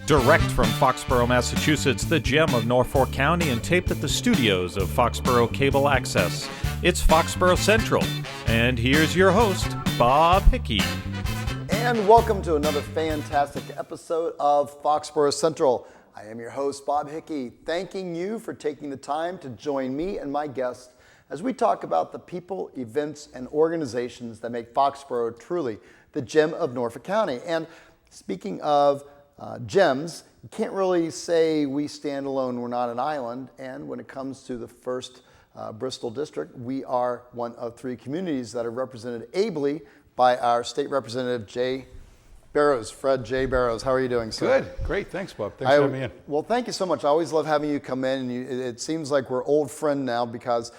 Direct from Foxborough, Massachusetts, the gem of Norfolk County, and taped at the studios of Foxborough Cable Access. It's Foxborough Central. And here's your host, Bob Hickey. And welcome to another fantastic episode of Foxborough Central. I am your host, Bob Hickey, thanking you for taking the time to join me and my guests as we talk about the people, events, and organizations that make Foxborough truly the gem of Norfolk County. And speaking of gems, you can't really say we stand alone, we're not an island. And when it comes to the first Bristol district, we are one of three communities that are represented ably by our state representative, Jay Barrows, Fred J. Barrows. How are you doing, sir? Good, great, thanks, Bob. Thanks for having me in. Well, thank you so much. I always love having you come in, and it seems like we're old friend now because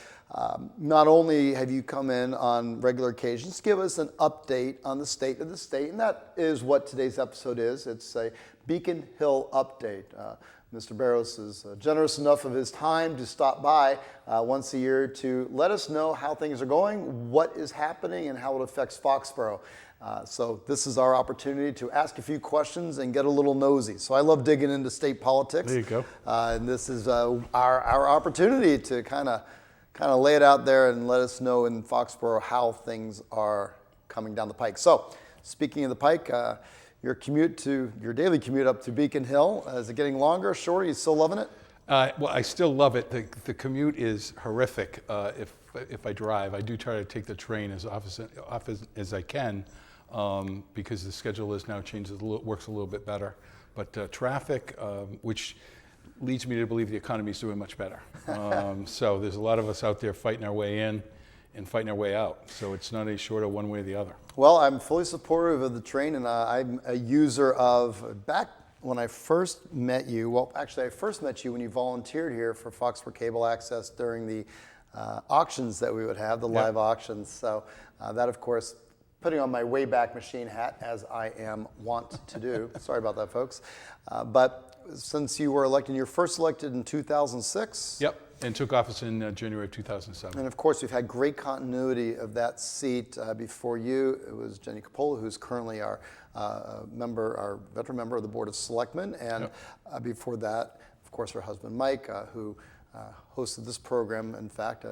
not only have you come in on regular occasions, give us an update on the state of the state, and that is what today's episode is. It's a Beacon Hill update. Mr. Barrows is generous enough of his time to stop by once a year to let us know how things are going, what is happening, and how it affects Foxborough. So this is our opportunity to ask a few questions and get a little nosy. So I love digging into state politics. There you go. And this is our opportunity to kind of lay it out there and let us know in Foxborough how things are coming down the pike. So speaking of the pike, your daily commute up to Beacon Hill, is it getting longer, shorter? Are you still loving it? Well, I still love it. The commute is horrific if I drive. I do try to take the train as often as I can because the schedule is now changed, works a little bit better. But traffic, which leads me to believe the economy is doing much better. So there's a lot of us out there fighting our way in and fighting our way out. So it's not any short of one way or the other. Well, I'm fully supportive of the train, and I'm a user of, back when I first met you, well, actually I first met you when you volunteered here for Foxborough Cable Access during the auctions that we would have, the live auctions. So that, of course, putting on my Wayback Machine hat, as I am wont to do. Sorry about that, folks. But since you were elected, you were first elected in 2006. Yep, and took office in January of 2007. And of course, we've had great continuity of that seat. Before you, it was Jenny Coppola, who's currently our veteran member of the Board of Selectmen. And before that, of course, her husband, Mike, who hosted this program. In fact,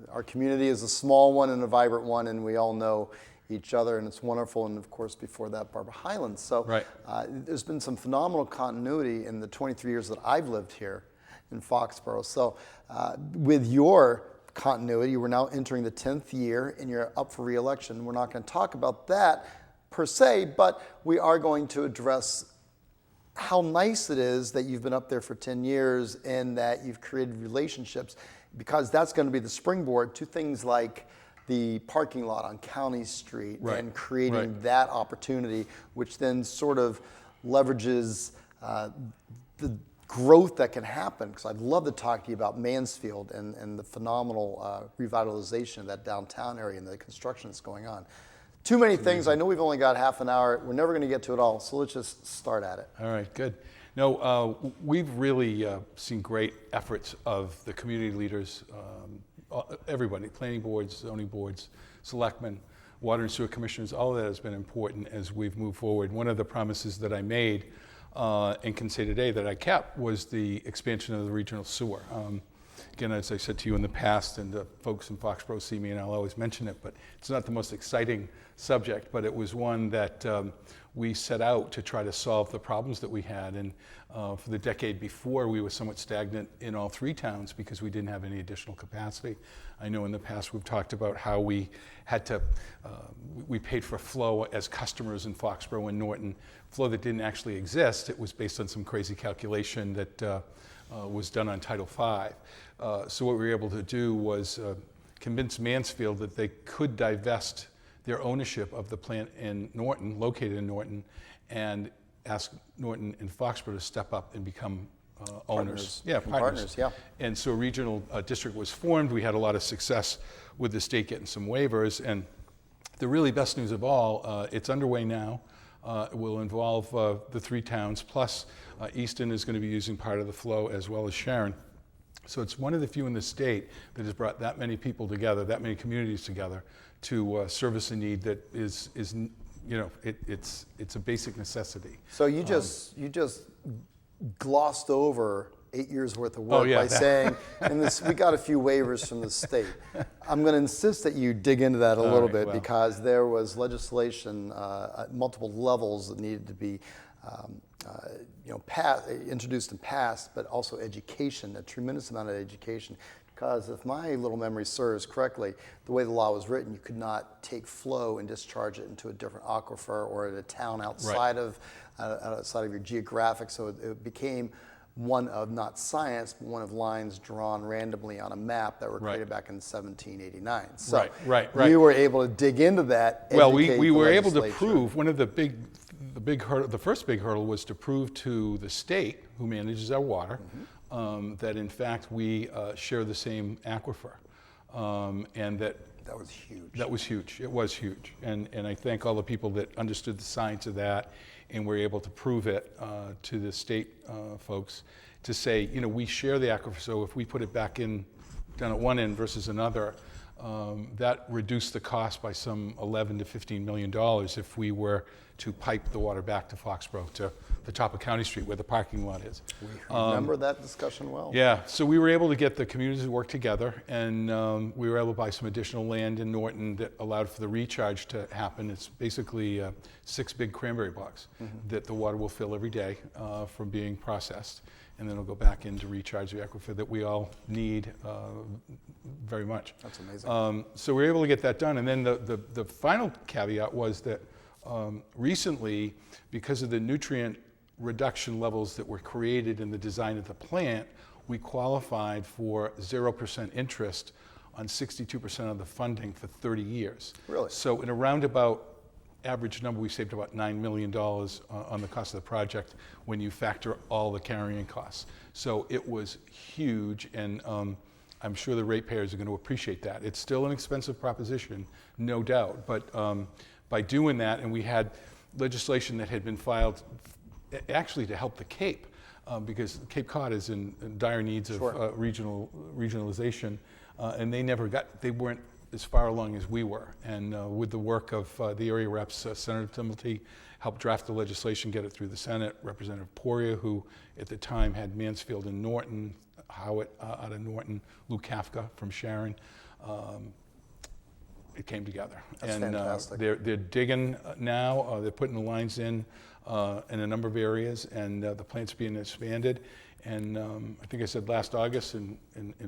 our community is a small one and a vibrant one, and we all know each other, and it's wonderful. And of course, before that, Barbara Highlands. So there's been some phenomenal continuity in the 23 years that I've lived here in Foxborough. So with your continuity, we're now entering the 10th year and you're up for re-election. We're not going to talk about that per se, but we are going to address how nice it is that you've been up there for 10 years and that you've created relationships, because that's going to be the springboard to things like the parking lot on County Street and creating that opportunity, which then sort of leverages the growth that can happen. Because I'd love to talk to you about Mansfield and the phenomenal revitalization of that downtown area and the construction that's going on. Too many things. I know we've only got half an hour. We're never going to get to it all, so let's just start at it. All right, good. No, we've really seen great efforts of the community leaders, everybody, planning boards, zoning boards, selectmen, water and sewer commissioners. All of that has been important as we've moved forward. One of the promises that I made and can say today that I kept was the expansion of the regional sewer. Again, as I said to you in the past, and the folks in Foxborough see me and I'll always mention it, but it's not the most exciting subject, but it was one that we set out to try to solve the problems that we had. And for the decade before, we were somewhat stagnant in all three towns because we didn't have any additional capacity. I know in the past we've talked about how we had to, we paid for flow as customers in Foxborough and Norton, flow that didn't actually exist. It was based on some crazy calculation that was done on Title V. So what we were able to do was convince Mansfield that they could divest their ownership of the plant in Norton, located in Norton, and ask Norton and Foxborough to step up and become owners. Partners. And so a regional district was formed. We had a lot of success with the state getting some waivers. And the really best news of all, it's underway now. It will involve the three towns, plus Easton is going to be using part of the flow, as well as Sharon. So it's one of the few in the state that has brought that many people together, that many communities together, to service a need that is it's a basic necessity. So you just glossed over 8 years worth of work by that. saying, and we got a few waivers from the state. I'm going to insist that you dig into that a little bit, because there was legislation at multiple levels that needed to be introduced and passed, but also education, a tremendous amount of education. Because if my little memory serves correctly, the way the law was written, you could not take flow and discharge it into a different aquifer or in a town outside of your geographic. So it became one of not science, but one of lines drawn randomly on a map that were created back in 1789. So you were able to dig into that. Well, we were able to prove one of the first big hurdle was to prove to the state, who manages our water, that in fact we share the same aquifer, and that was huge. That was huge. It was huge, and I thank all the people that understood the science of that, and were able to prove it to the state folks to say, we share the aquifer. So if we put it back in down at one end versus another, that reduced the cost by some $11 to $15 million if we were to pipe the water back to Foxborough, to the top of County Street where the parking lot is. We remember that discussion well. Yeah, so we were able to get the communities to work together, and we were able to buy some additional land in Norton that allowed for the recharge to happen. It's basically 6 big cranberry bogs that the water will fill every day from being processed, and then it'll go back in to recharge the aquifer that we all need very much. That's amazing. So we were able to get that done, and then the final caveat was that recently, because of the nutrient reduction levels that were created in the design of the plant, we qualified for 0% interest on 62% of the funding for 30 years. Really? So in a roundabout average number, we saved about $9 million on the cost of the project when you factor all the carrying costs. So it was huge, and I'm sure the ratepayers are going to appreciate that. It's still an expensive proposition, no doubt, but by doing that, and we had legislation that had been filed actually to help the Cape, because Cape Cod is in dire needs of regionalization, and they weren't as far along as we were. And with the work of the area reps, Senator Timilty helped draft the legislation, get it through the Senate, Representative Poirier, who at the time had Mansfield and Norton, Howitt out of Norton, Lou Kafka from Sharon. It came together. That's fantastic. They're digging now. They're putting the lines in a number of areas, and the plant's being expanded. And I think I said last August, in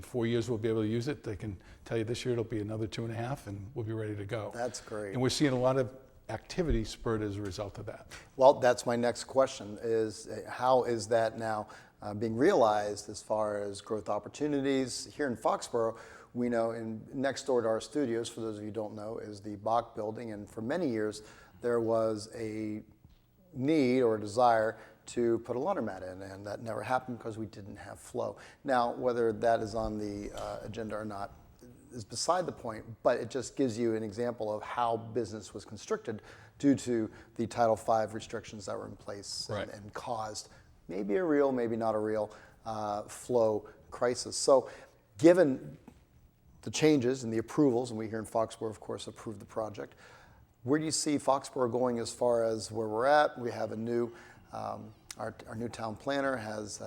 4 years we'll be able to use it. They can tell you this year it'll be another 2.5, and we'll be ready to go. That's great. And we're seeing a lot of activity spurred as a result of that. Well, that's my next question, is how is that now being realized as far as growth opportunities here in Foxborough? We know next door to our studios, for those of you who don't know, is the Bach building, and for many years there was a need or a desire to put a laundromat in, and that never happened because we didn't have flow. Now, whether that is on the agenda or not is beside the point, but it just gives you an example of how business was constricted due to the Title V restrictions that were in place and caused maybe a real, maybe not a real flow crisis. So given the changes and the approvals, and we here in Foxborough, of course, approved the project, where do you see Foxborough going as far as where we're at? We have a new, our new town planner has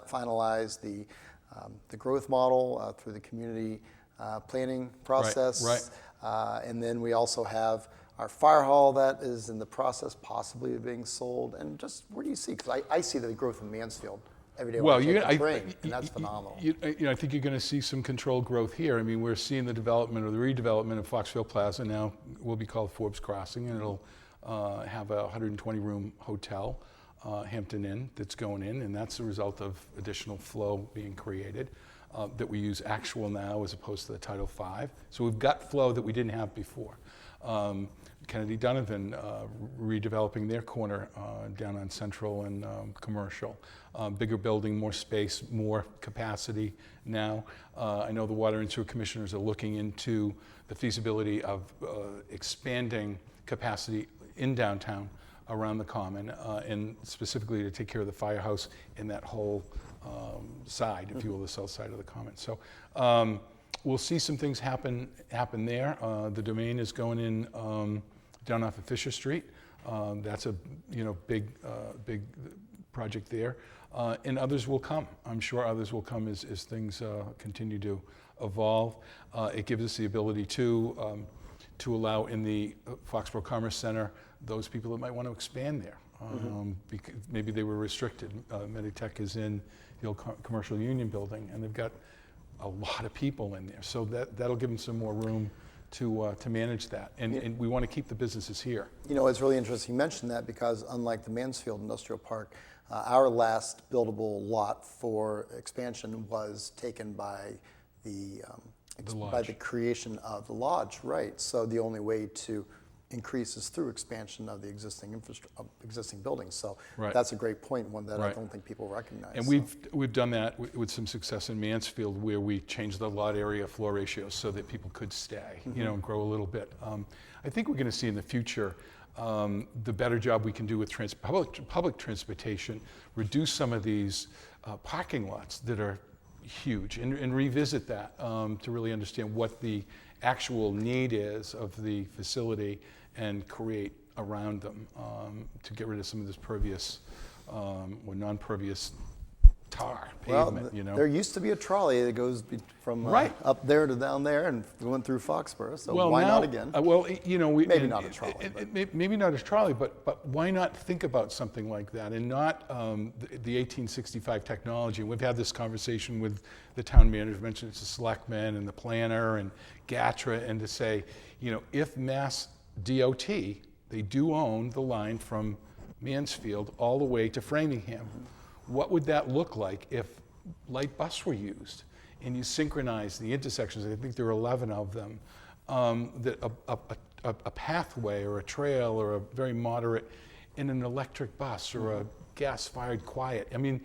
finalized the growth model through the community planning process. And then we also have our fire hall that is in the process possibly of being sold. And just where do you see? Because I see the growth in Mansfield every day when I take the train, and that's phenomenal. I think you're going to see some controlled growth here. I mean, we're seeing the development or the redevelopment of Foxfield Plaza now will be called Forbes Crossing, and it'll have a 120-room hotel, Hampton Inn, that's going in, and that's the result of additional flow being created that we use actual now as opposed to the Title V. So we've got flow that we didn't have before. Kennedy Donovan redeveloping their corner down on Central and Commercial. Bigger building, more space, more capacity now. I know the Water and Sewer Commissioners are looking into the feasibility of expanding capacity in downtown around the Common, and specifically to take care of the firehouse in that whole side, if you will, the south side of the Common. So we'll see some things happen there. The Domain is going in down off of Fisher Street. That's a big project there, and others will come. I'm sure others will come as things continue to evolve. It gives us the ability to allow in the Foxborough Commerce Center those people that might want to expand there. Because maybe they were restricted. Meditech is in the old Commercial Union building, and they've got a lot of people in there. So that'll give them some more room to manage that. And we want to keep the businesses here. It's really interesting you mentioned that, because unlike the Mansfield Industrial Park, our last buildable lot for expansion was taken by the creation of the lodge, right? So the only way to increase is through expansion of the existing buildings. So that's a great point, one that I don't think people recognize. And we've done that with some success in Mansfield, where we changed the lot area floor ratios so that people could stay, and grow a little bit. I think we're going to see in the future the better job we can do with public transportation, reduce some of these parking lots that are huge, and revisit that to really understand what the actual need is of the facility and create around them to get rid of some of this pervious or non-pervious tar pavement. There used to be a trolley that goes from up there to down there and went through Foxborough, so why not again? Maybe not a trolley. Maybe not a trolley, but why not think about something like that, and not the 1865 technology? We've had this conversation with the town manager, mentioned it's the selectmen and the planner and GATRA, and to say, if Mass DOT, they do own the line from Mansfield all the way to Framingham. What would that look like if light bus were used and you synchronize the intersections? I think there are 11 of them. That a pathway or a trail or a very moderate in an electric bus or a gas-fired quiet. I mean,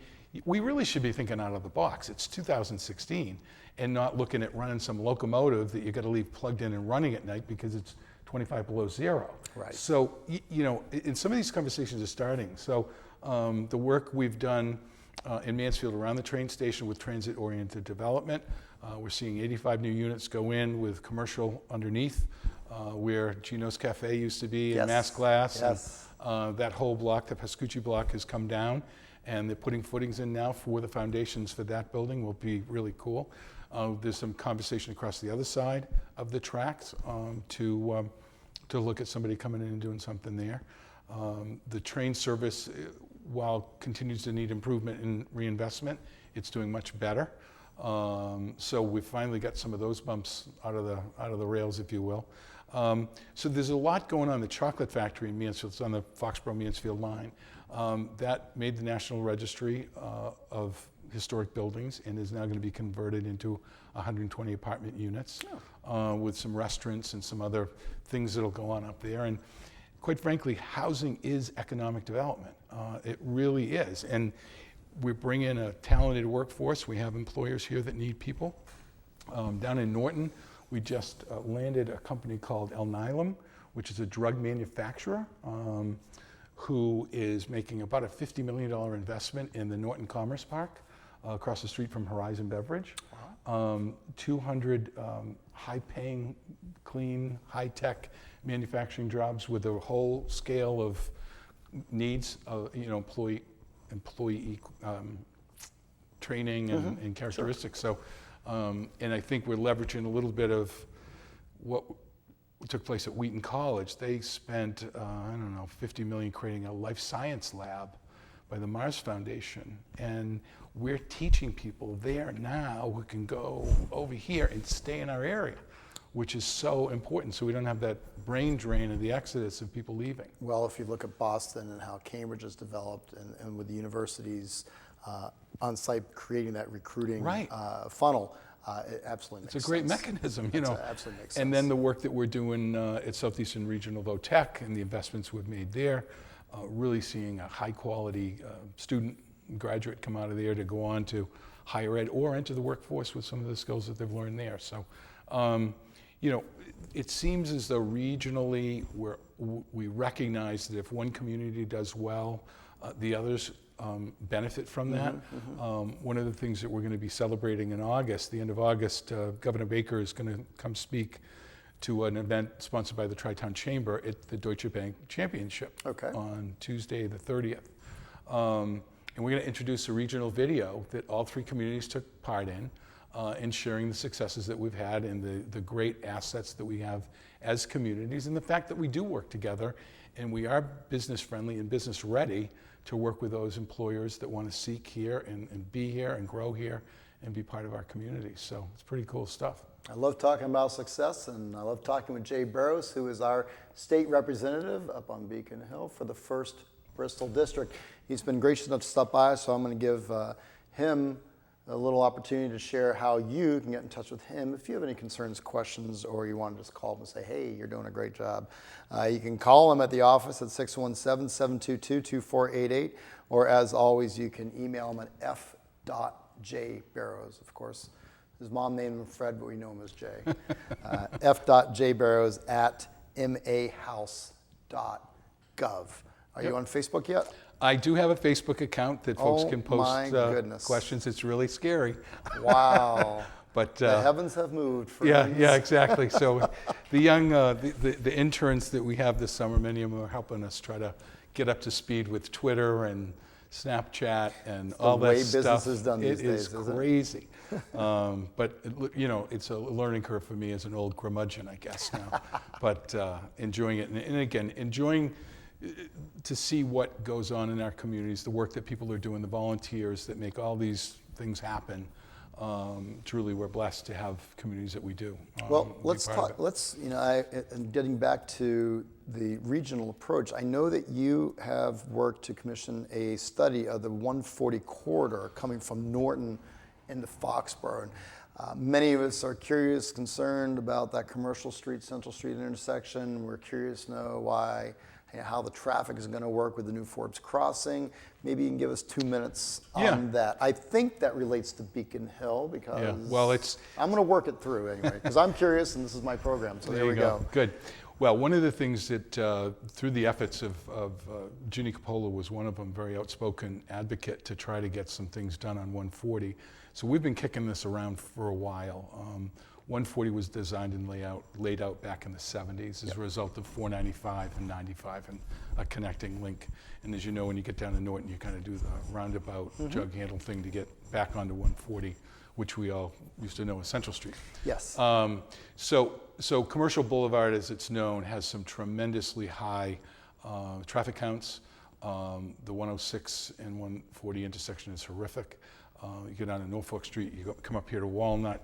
we really should be thinking out of the box. It's 2016, and not looking at running some locomotive that you got to leave plugged in and running at night because it's 25 below zero. Right. So, and some of these conversations are starting. So the work we've done in Mansfield around the train station with transit-oriented development, we're seeing 85 new units go in with commercial underneath, where Gino's Cafe used to be, and Mass Glass. Yes. And, that whole block, the Pascucci block, has come down, and they're putting footings in now for the foundations for that building. Will be really cool. There's some conversation across the other side of the tracks to look at somebody coming in and doing something there. The train service, while continues to need improvement and reinvestment, it's doing much better. So we've finally got some of those bumps out of the rails, if you will. So there's a lot going on. The chocolate factory in Mansfield, it's on the Foxborough-Mansfield line. That made the National Registry of Historic Buildings and is now going to be converted into 120 apartment units with some restaurants and some other things that'll go on up there. And quite frankly, housing is economic development. It really is. And we bring in a talented workforce. We have employers here that need people. Down in Norton, we just landed a company called El Nilam, which is a drug manufacturer who is making about a $50 million investment in the Norton Commerce Park across the street from Horizon Beverage. 200 high-paying, clean, high-tech manufacturing jobs with a whole scale of needs, employee training and characteristics. Sure. So, and I think we're leveraging a little bit of what took place at Wheaton College. They spent, $50 million creating a life science lab by the Mars Foundation. And we're teaching people there now who can go over here and stay in our area, which is so important, so we don't have that brain drain of the exodus of people leaving. Well, if you look at Boston and how Cambridge has developed, and with the universities on site creating that recruiting funnel, it absolutely makes sense. It's a great mechanism, It absolutely makes sense. And then the work that we're doing at Southeastern Regional Votech and the investments we've made there, really seeing a high quality student graduate come out of there to go on to higher ed or enter the workforce with some of the skills that they've learned there. So, it seems as though regionally we recognize that if one community does well, the others benefit from that. One of the things that we're going to be celebrating in August, the end of August, Governor Baker is going to come speak to an event sponsored by the Tri-Town Chamber at the Deutsche Bank Championship on Tuesday the 30th. And we're going to introduce a regional video that all 3 communities took part in sharing the successes that we've had and the great assets that we have as communities, and the fact that we do work together and we are business friendly and business ready to work with those employers that want to seek here and be here and grow here and be part of our community. So it's pretty cool stuff. I love talking about success, and I love talking with Jay Barrows, who is our state representative up on Beacon Hill for the 1st Bristol District. He's been gracious enough to stop by, so I'm going to give him a little opportunity to share how you can get in touch with him if you have any concerns, questions, or you want to just call him and say, hey, you're doing a great job. You can call him at the office at 617-722-2488, or as always, you can email him at f.jbarrows, of course. His mom named him Fred, but we know him as Jay. f.jbarrows@mahouse.gov. Are you on Facebook yet? I do have a Facebook account that folks can post questions. It's really scary. Wow. But the heavens have moved. Yeah, exactly. So the young, the interns that we have this summer, many of them are helping us try to get up to speed with Twitter and Snapchat and all that stuff. The way business is done these days, It is crazy. But it's a learning curve for me as an old curmudgeon, I guess now. But enjoying it, and again, enjoying to see what goes on in our communities, the work that people are doing, the volunteers that make all these things happen. Truly, we're blessed to have communities that we do. Well, let's talk. And getting back to the regional approach, I know that you have worked to commission a study of the 140 corridor coming from Norton into Foxborough. And, many of us are curious, concerned about that Commercial Street, Central Street intersection. We're curious to know how the traffic is going to work with the new Forbes crossing. Maybe you can give us 2 minutes on that. I think that relates to Beacon Hill because I'm going to work it through anyway because I'm curious and this is my program. So there we go. Good. Well, one of the things that through the efforts of Ginny Coppola was one of them, very outspoken advocate to try to get some things done on 140. So we've been kicking this around for a while. 140 was designed and laid out back in the 70s as a result of 495 and 95 and a connecting link. And as you know, when you get down to Norton, you kind of do the roundabout jug handle thing to get back onto 140, which we all used to know as Central Street. Yes. So Commercial Boulevard, as it's known, has some tremendously high traffic counts. The 106 and 140 intersection is horrific. You go down to Norfolk Street, you come up here to Walnut,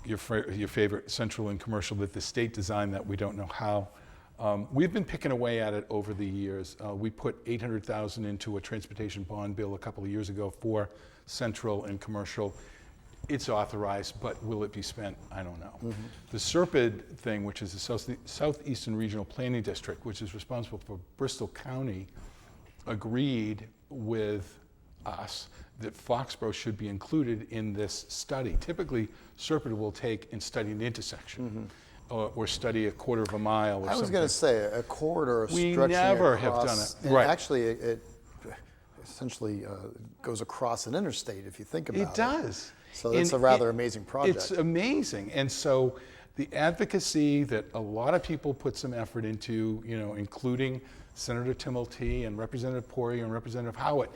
your favorite Central and Commercial that the state designed that we don't know how. We've been picking away at it over the years. We put $800,000 into a transportation bond bill a couple of years ago for Central and Commercial. It's authorized, but will it be spent? I don't know. The SERPID thing, which is the Southeastern Regional Planning District, which is responsible for Bristol County, agreed with us that Foxborough should be included in this study. Typically, SERPID will take and study an intersection or study a quarter of a mile or something. I was going to say a corridor stretching We never across, have done it. and Right. actually, it essentially goes across an interstate if you think about it. It does. So it's a rather amazing project. It's amazing. And so the advocacy that a lot of people put some effort into, including Senator Timilty and Representative Pori and Representative Howitt,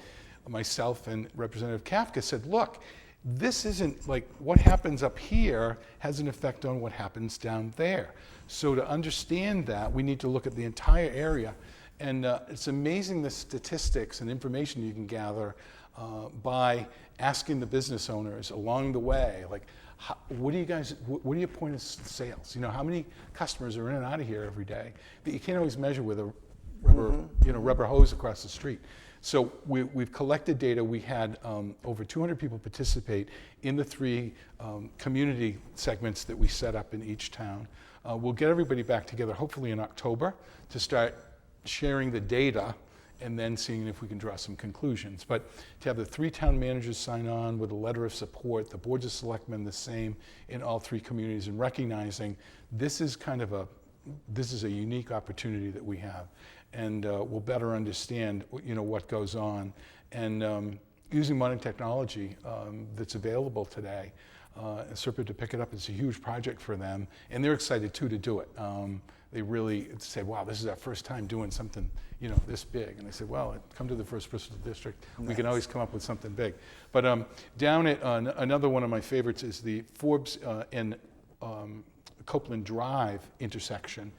myself and Representative Kafka said, look, this isn't like what happens up here has an effect on what happens down there. So to understand that, we need to look at the entire area. And it's amazing the statistics and information you can gather by asking the business owners along the way, like, what are your point of sales? How many customers are in and out of here every day that you can't always measure with a rubber hose across the street. So we've collected data. We had over 200 people participate in the 3 community segments that we set up in each town. We'll get everybody back together hopefully in October to start sharing the data and then seeing if we can draw some conclusions. But to have the 3 town managers sign on with a letter of support, the boards of selectmen the same in all 3 communities, and recognizing this is a unique opportunity that we have, and we'll better understand what goes on, and using modern technology that's available today, and Serpent to pick it up. It's a huge project for them, and they're excited too to do it. They really said, wow, this is our first time doing something, this big. And I said, well, come to the First Bristol District. Nice. We can always come up with something big. But down at another one of my favorites is the Forbes and Copeland Drive intersection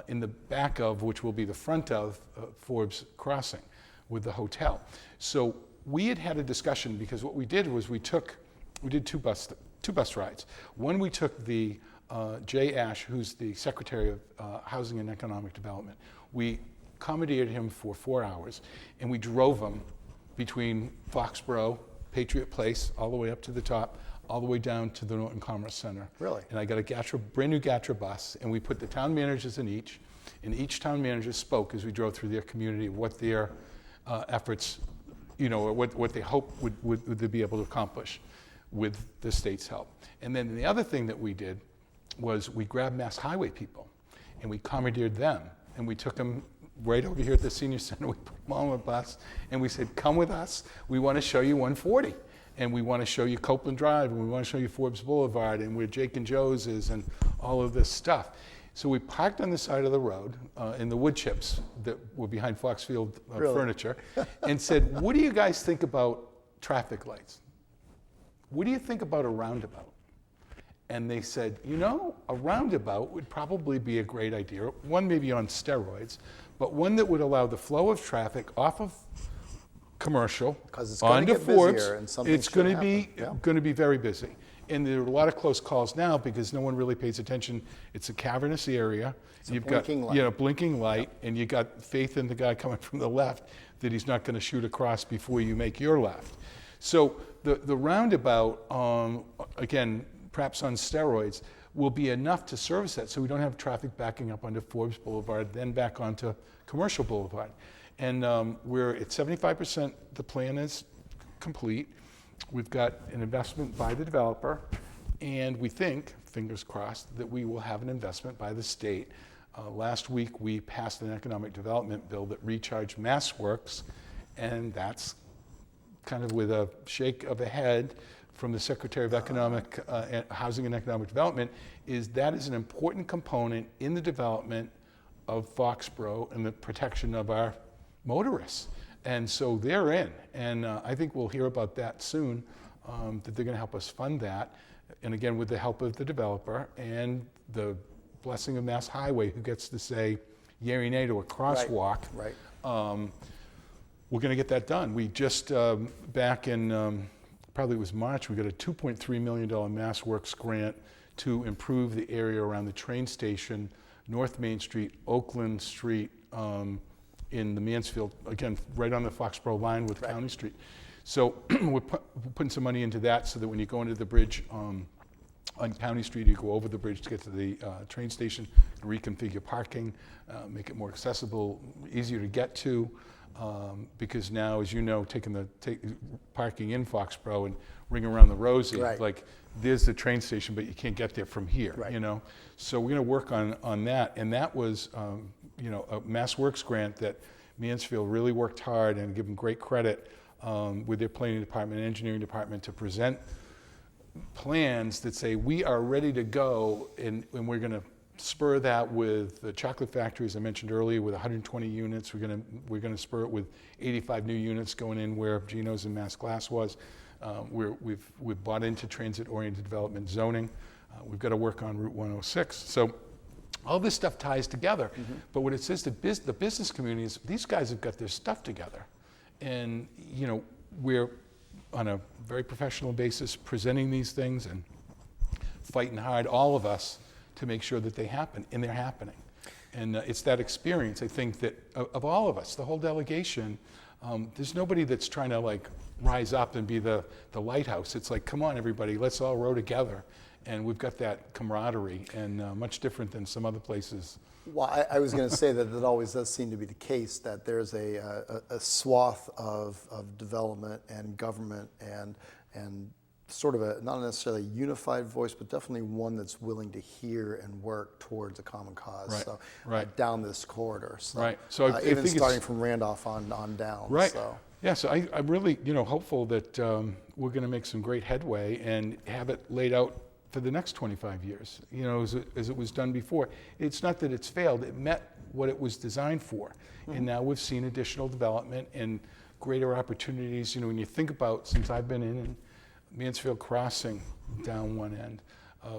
in the back of, which will be the front of Forbes Crossing with the hotel. So we had a discussion, because what we did was we did two bus rides. One, we took the Jay Ash, who's the Secretary of Housing and Economic Development. We accommodated him for 4 hours, and we drove him between Foxborough, Patriot Place, all the way up to the top, all the way down to the Norton Commerce Center. Really? And I got a brand new Gatra bus, and we put the town managers in each, and each town manager spoke as we drove through their community, what their efforts, or what they hope would they be able to accomplish with the state's help. And then the other thing that we did was we grabbed Mass Highway people, and we commandeered them, and we took them right over here at the senior center. We put them on a bus, and we said, come with us. We want to show you 140, and we want to show you Copeland Drive, and we want to show you Forbes Boulevard, and where Jake and Joe's is, and all of this stuff. So we parked on the side of the road in the wood chips that were behind Foxfield Furniture, and said, what do you guys think about traffic lights? What do you think about a roundabout? And they said, a roundabout would probably be a great idea. One maybe on steroids, but one that would allow the flow of traffic off of Commercial onto Forbes. It's going to be very busy. And there are a lot of close calls now because no one really pays attention. It's a cavernous area. You've got blinking light, and you got faith in the guy coming from the left that he's not going to shoot across before you make your left. So the roundabout, again, perhaps on steroids, will be enough to service that, so we don't have traffic backing up onto Forbes Boulevard, then back onto Commercial Boulevard. And we're at 75%, the plan is complete. We've got an investment by the developer, and we think, fingers crossed, that we will have an investment by the state. Last week, we passed an economic development bill that recharged MassWorks, and that's kind of with a shake of the head from the Secretary of Economic Housing and Economic Development, that is an important component in the development of Foxborough and the protection of our motorists. And so they're in, and I think we'll hear about that soon, that they're going to help us fund that. And again, with the help of the developer and the blessing of Mass Highway, who gets to say yea or nay to a crosswalk. Right. We're going to get that done. We just, back in, probably it was March, we got a $2.3 million MassWorks grant to improve the area around the train station, North Main Street, Oakland Street, in the Mansfield, again, right on the Foxborough line with County Street. So we're putting some money into that so that when you go into the bridge on County Street, you go over the bridge to get to the train station, reconfigure parking, make it more accessible, easier to get to, because now, as you know, parking in Foxborough and Ring Around the Rosie, like there's the train station, but you can't get there from here, So we're going to work on that, and that was, a MassWorks grant that Mansfield really worked hard, and give them great credit with their planning department and engineering department to present plans that say we are ready to go, and we're going to spur that with the chocolate factory, as I mentioned earlier, with 120 units. We're going to spur it with 85 new units going in where Geno's and Mass Glass was. We've bought into transit-oriented development zoning. We've got to work on Route 106. So all this stuff ties together. But what it says to the business community is these guys have got their stuff together. And, we're on a very professional basis presenting these things and fighting hard, all of us, to make sure that they happen, and they're happening. And it's that experience, I think, that of all of us, the whole delegation, there's nobody that's trying to rise up and be the lighthouse. It's like, come on, everybody, let's all row together. And we've got that camaraderie, and much different than some other places. Well, I was going to say that it always does seem to be the case that there's a swath of development and government and sort of a, not necessarily a unified voice, but definitely one that's willing to hear and work towards a common cause. Down this corridor. So, So I even think starting from Randolph on down. Right. So. Yeah, so I'm really, hopeful that we're going to make some great headway and have it laid out for the next 25 years, as it was done before. It's not that it's failed, it met what it was designed for. And now we've seen additional development and greater opportunities. When you think about, since I've been in Mansfield Crossing down one end,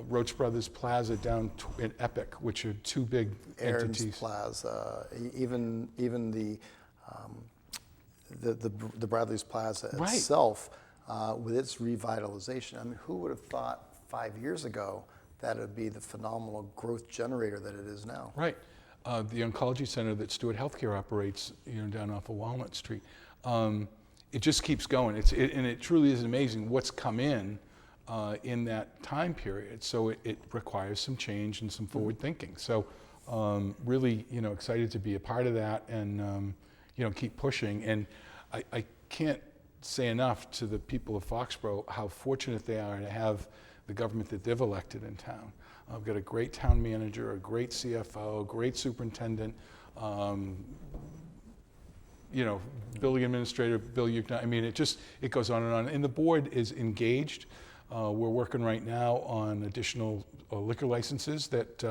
Roach Brothers Plaza down in Epic, which are two big Aaron's entities. Plaza, even the Bradley's Plaza itself, with its revitalization. I mean, who would have thought 5 years ago that it would be the phenomenal growth generator that it is now? Right. The oncology center that Stewart Healthcare operates, down off of Walnut Street, it just keeps going. And it truly is amazing what's come in that time period. So it requires some change and some forward thinking. So really, excited to be a part of that and, keep pushing. And I can't say enough to the people of Foxborough how fortunate they are to have the government that they've elected in town. I've got a great town manager, a great CFO, a great superintendent, building administrator, Bill Yukna. I mean, it goes on and on. And the board is engaged. We're working right now on additional liquor licenses that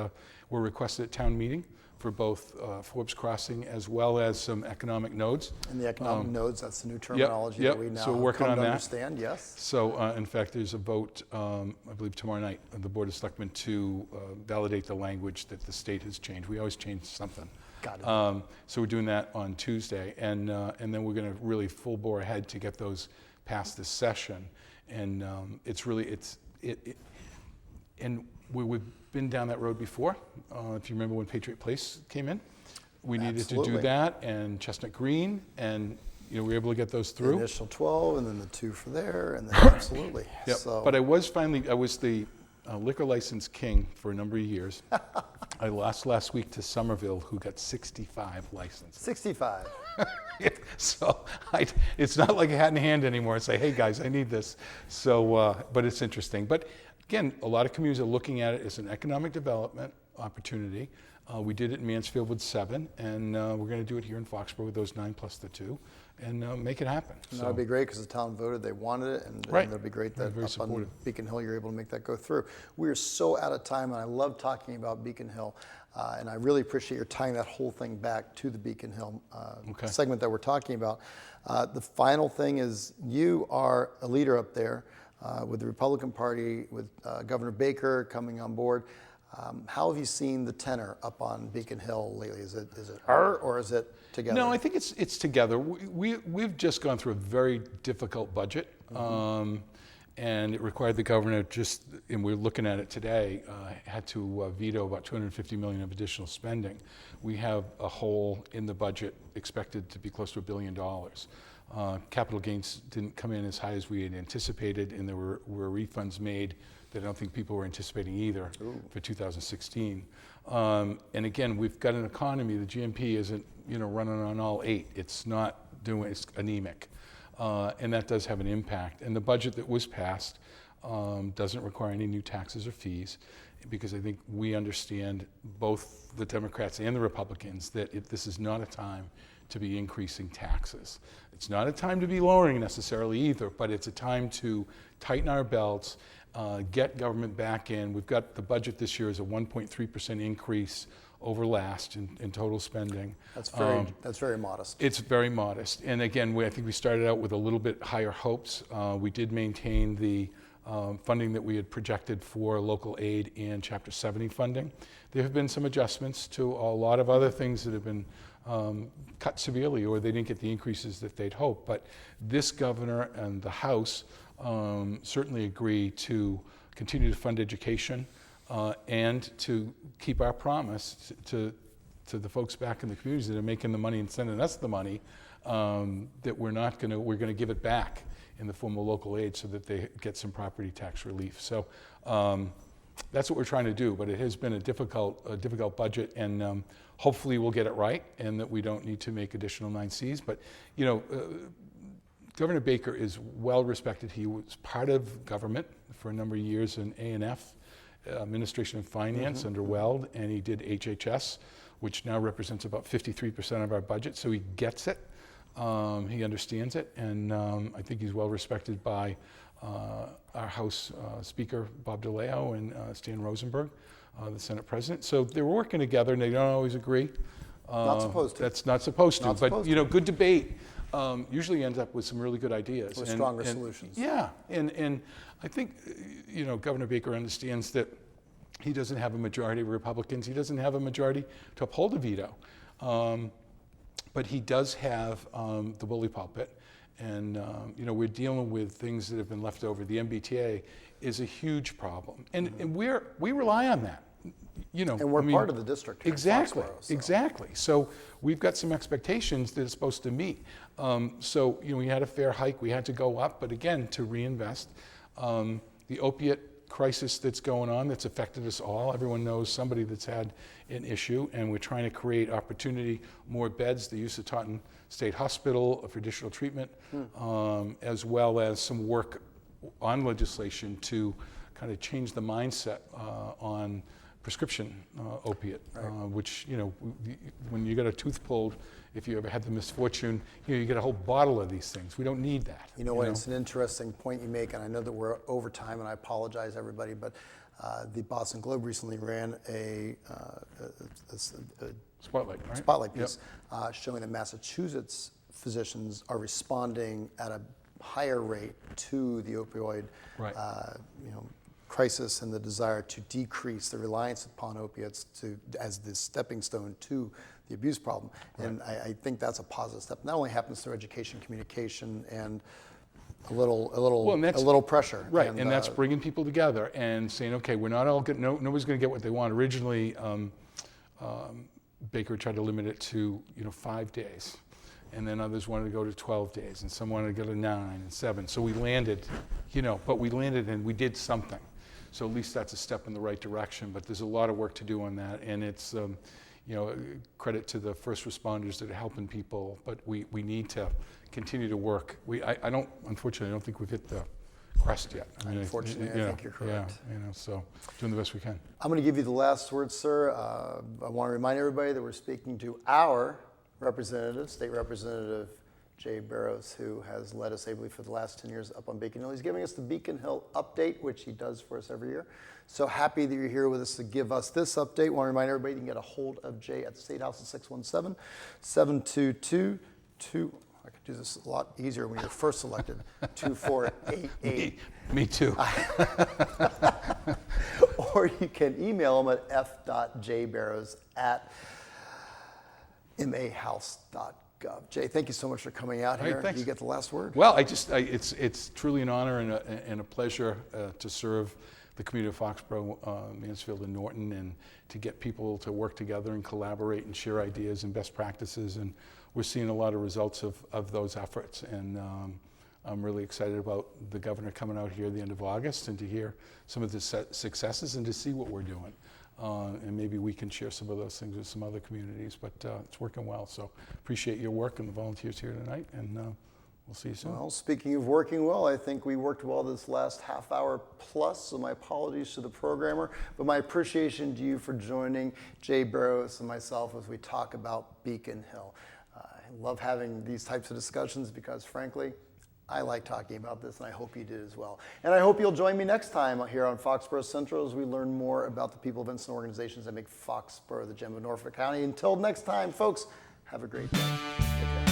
were requested at town meeting for both Forbes Crossing as well as some economic nodes. And the economic nodes, that's the new terminology that we now so working come on to that. understand, yes. So in fact, there's a vote, I believe tomorrow night, of the Board of Selectmen to validate the language that the state has changed. We always change something. Got it. So we're doing that on Tuesday, and then we're going to really full bore ahead to get those past this session. And and we've been down that road before. If you remember when Patriot Place came in, we needed to do that, and Chestnut Green, and we were able to get those through. The initial 12, and then the 2 for there, and then absolutely. Yep. So, But I was the liquor license king for a number of years. I lost last week to Somerville, who got 65 licenses. 65. So it's not like a hat in hand anymore. Say, hey guys, I need this. So, but it's interesting. But again, a lot of communities are looking at it as an economic development opportunity. We did it in Mansfield with 7, and we're going to do it here in Foxborough with those 9 plus the 2, and make it happen. And that would be great because the town voted, they wanted it, and Right. it would be great that Very up on supportive. Beacon Hill you're able to make that go through. We are so out of time, and I love talking about Beacon Hill, and I really appreciate your tying that whole thing back to the Beacon Hill segment that we're talking about. The final thing is you are a leader up there with the Republican Party, with Governor Baker coming on board. How have you seen the tenor up on Beacon Hill lately? Is it her or is it together? No, I think it's together. We've just gone through a very difficult budget, and it required the governor and we're looking at it today, had to veto about $250 million of additional spending. We have a hole in the budget expected to be close to $1 billion. Capital gains didn't come in as high as we had anticipated, and there were refunds made that I don't think people were anticipating either for 2016. And again, we've got an economy, the GNP isn't running on all 8. It's anemic. And that does have an impact. And the budget that was passed doesn't require any new taxes or fees, because I think we understand, both the Democrats and the Republicans, that this is not a time to be increasing taxes. It's not a time to be lowering necessarily either, but it's a time to tighten our belts, get government back in. We've got the budget this year is a 1.3% increase over last in total spending. That's very modest. It's very modest. And again, I think we started out with a little bit higher hopes. We did maintain the funding that we had projected for local aid and Chapter 70 funding. There have been some adjustments to a lot of other things that have been cut severely, or they didn't get the increases that they'd hoped. But this governor and the House certainly agree to continue to fund education and to keep our promise to the folks back in the communities that are making the money and sending us the money, that we're going to give it back in the form of local aid so that they get some property tax relief. So that's what we're trying to do, but it has been a difficult budget, and hopefully we'll get it right and that we don't need to make additional 9Cs. But Governor Baker is well respected. He was part of government for a number of years in A&F, Administration of Finance under Weld, and he did HHS, which now represents about 53% of our budget, so he gets it. He understands it, and I think he's well respected by our House Speaker, Bob DeLeo, and Stan Rosenberg, the Senate President. So they're working together, and they don't always agree. Not supposed to. That's not supposed to. Not But supposed you know, good debate usually ends up with some really good ideas. With stronger solutions. Yeah, and I think you know, Governor Baker understands that he doesn't have a majority of Republicans. He doesn't have a majority to uphold a veto. But he does have the bully pulpit, and you know, we're dealing with things that have been left over. The MBTA is a huge problem, and we rely on that. You know, And we're part of the district here in exactly, Foxborough, so. exactly. So we've got some expectations that it's supposed to meet. So you know, we had a fare hike, we had to go up, but again, to reinvest. The opiate crisis that's going on, that's affected us all. Everyone knows somebody that's had an issue, and we're trying to create opportunity, more beds, the use of Taunton State Hospital for additional treatment, as well as some work on legislation to kind of change the mindset on prescription opiate, which, you know, when you get a tooth pulled, if you ever had the misfortune, you know, you get a whole bottle of these things. We don't need that. You know what, it's an interesting point you make, and I know that we're over time, and I apologize, everybody, but the Boston Globe recently ran a Spotlight, right? spotlight piece showing that Massachusetts physicians are responding at a higher rate to the opioid Right. you know, crisis, and the desire to decrease the reliance upon opiates as the stepping stone to the abuse problem. Right. And I think that's a positive step. Not only happens through education, communication, and a little pressure. Right, and that's bringing people together and saying, okay, we're not all good. Nobody's going to get what they want. Originally, Baker tried to limit it to 5 days, and then others wanted to go to 12 days, and some wanted to go to 9 and 7. So we landed, but we landed and we did something. So at least that's a step in the right direction. But there's a lot of work to do on that, and it's credit to the first responders that are helping people. But we need to continue to work. Unfortunately, I don't think we've hit the crest yet. Unfortunately, I think you're correct. Yeah, so doing the best we can. I'm going to give you the last word, sir. I want to remind everybody that we're speaking to our representative, State Representative Jay Barrows, who has led us ably for the last 10 years up on Beacon Hill. He's giving us the Beacon Hill update, which he does for us every year. So happy that you're here with us to give us this update. I want to remind everybody you can get a hold of Jay at the State House at 617-722-2. I could do this a lot easier when you're first elected. 2488. Me too. Or you can email him at f.jbarrows@mahouse.gov. Jay, thank you so much for coming out here. Thanks. You get the last word. Well, it's truly an honor and a pleasure to serve the community of Foxborough, Mansfield, and Norton, and to get people to work together and collaborate and share ideas and best practices. And we're seeing a lot of results of those efforts. And I'm really excited about the governor coming out here at the end of August and to hear some of the successes and to see what we're doing. And maybe we can share some of those things with some other communities, but it's working well. So appreciate your work and the volunteers here tonight, and we'll see you soon. Well, speaking of working well, I think we worked well this last half hour plus, so my apologies to the programmer, but my appreciation to you for joining Jay Barrows and myself as we talk about Beacon Hill. I love having these types of discussions because, frankly, I like talking about this, and I hope you did as well. And I hope you'll join me next time here on Foxborough Central as we learn more about the people, events, and organizations that make Foxborough the gem of Norfolk County. Until next time, folks, have a great day. Take care.